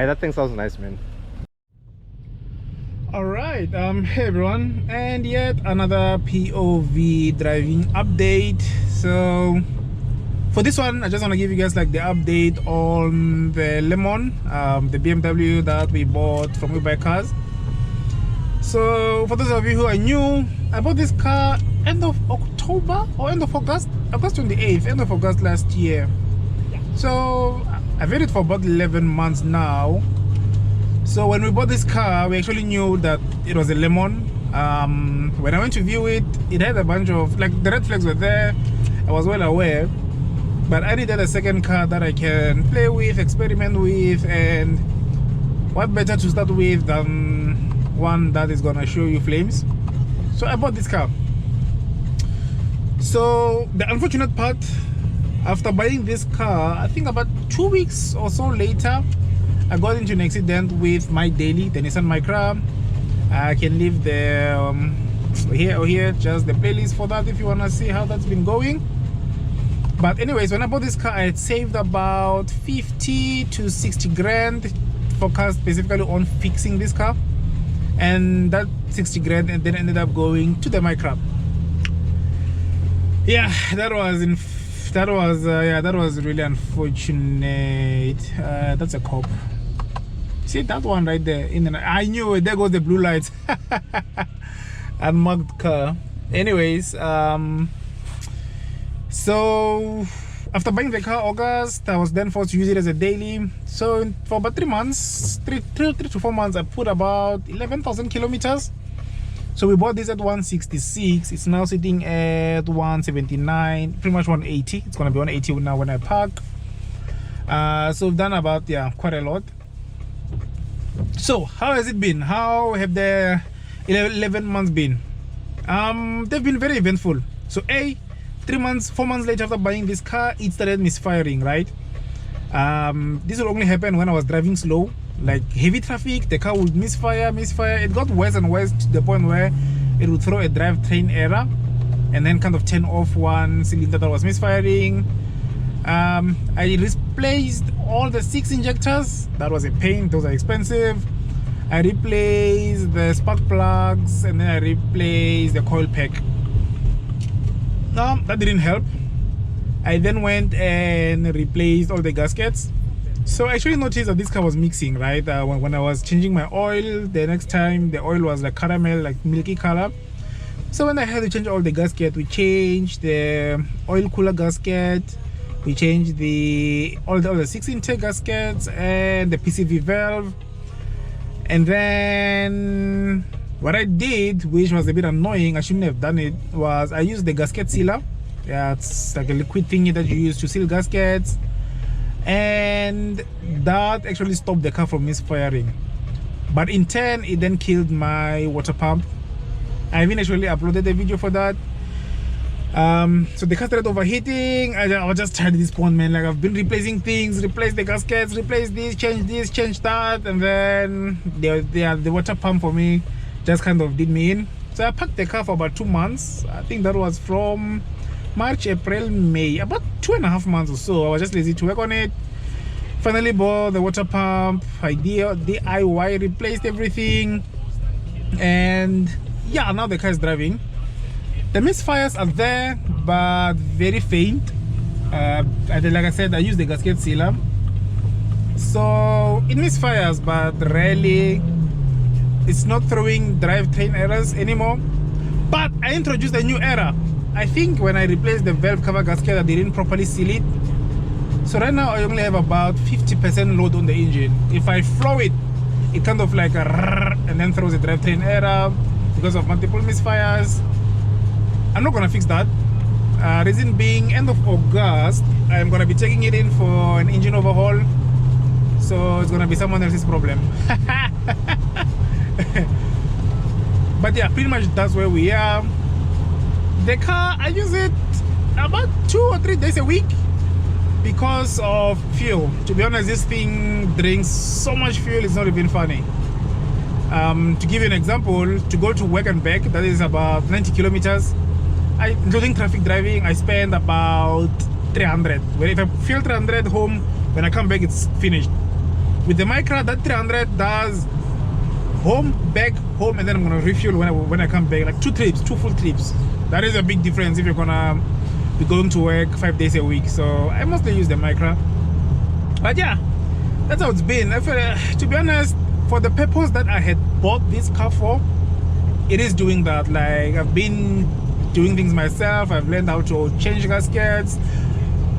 That thing sounds nice, man. All right, hey everyone, and yet another POV driving update. So for this one, I just want to give you guys like the update on the Lemon, the BMW that we bought from WeBuyCars. So for those of you who are new, I bought this car end of October or end of August 28th, end of August last year. So I've had it for about 11 months now. So when we bought this car, we actually knew that it was a Lemon. When I went to view it, it had a bunch of, like, the red flags were there. I was well aware, but I needed a second car that I can play with, experiment with, and what better to start with than one that is gonna show you flames. So I bought this car. So the unfortunate part, after buying this car, I think about 2 weeks or so later, I got into an accident with my daily, the Nissan Micra. I can leave the here, just the playlist for that if you want to see how that's been going. But anyways, when I bought this car, I had saved about 50 to 60 grand, focused specifically on fixing this car, and that 60 grand and then ended up going to the Micra. Yeah, that was really unfortunate. That's a cop. See that one right there in the, I knew it. There goes the blue lights. Unmarked car. Anyways, so after buying the car August, I was then forced to use it as a daily. So for about 3 months, three to 4 months, I put about 11,000 kilometers. So we bought this at 166. It's now sitting at 179, pretty much 180. It's gonna be 180 now when I park. So we've done about, yeah, quite a lot. So how has it been? How have the 11 months been? They've been very eventful. So 4 months later after buying this car, it started misfiring, right? This will only happen when I was driving slow, like heavy traffic. The car would misfire. It got worse and worse to the point where it would throw a drivetrain error and then kind of turn off one cylinder that was misfiring. I replaced all the 6 injectors. That was a pain. Those are expensive. I replaced the spark plugs, and then I replaced the coil pack. That didn't help. I then went and replaced all the gaskets. So I actually noticed that this car was mixing, right? When I was changing my oil, the next time the oil was like caramel, like milky color. So when I had to change all the gasket, we changed the oil cooler gasket, we changed all the 6 intake gaskets and the PCV valve. And then what I did, which was a bit annoying, I shouldn't have done it, was I used the gasket sealer. Yeah, it's like a liquid thingy that you use to seal gaskets, and that actually stopped the car from misfiring. But in turn, it then killed my water pump. I haven't actually uploaded a video for that. So the car started overheating. I was just tired at this point, man. Like, I've been replacing things, replace the gaskets, replace this, change that, and then the water pump for me just kind of did me in. So I parked the car for about 2 months. I think that was from March, April, May, about 2.5 months or so. I was just lazy to work on it. Finally bought the water pump. I DIY replaced everything, and yeah, now the car is driving. The misfires are there, but very faint. And like I said, I use the gasket sealer, so it misfires, but rarely. It's not throwing drivetrain errors anymore. But I introduced a new error. I think when I replaced the valve cover gasket, I didn't properly seal it. So right now I only have about 50% load on the engine. If I flow it, it kind of like and then throws a drivetrain error because of multiple misfires. I'm not gonna fix that. Reason being, end of August, I'm gonna be taking it in for an engine overhaul. So it's gonna be someone else's problem. But yeah, pretty much that's where we are. The car, I use it about 2 or 3 days a week because of fuel. To be honest, this thing drinks so much fuel, it's not even funny. To give you an example, to go to work and back, that is about 90 kilometers. Including traffic driving, I spend about 300. Well, if I fuel 300 home, when I come back, it's finished. With the Micra, that 300 does home, back, home, and then I'm gonna refuel when I come back, like 2 trips, 2 full trips. That is a big difference if you're gonna be going to work 5 days a week. So I mostly use the Micra. But yeah, that's how it's been. I feel, to be honest, for the purpose that I had bought this car for, it is doing that. Like, I've been doing things myself. I've learned how to change gaskets,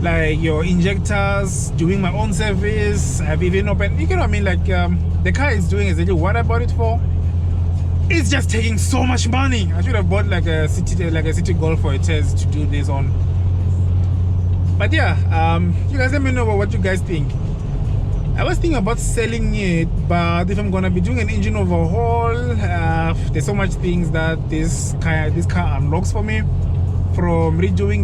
like your injectors, doing my own service. I've even opened, you know what I mean, like the car is doing exactly what I bought it for. It's just taking so much money. I should have bought like a city Golf or a test to do this on. But yeah, you guys let me know what you guys think. I was thinking about selling it, but if I'm gonna be doing an engine overhaul, there's so much things that this car unlocks for me, from redoing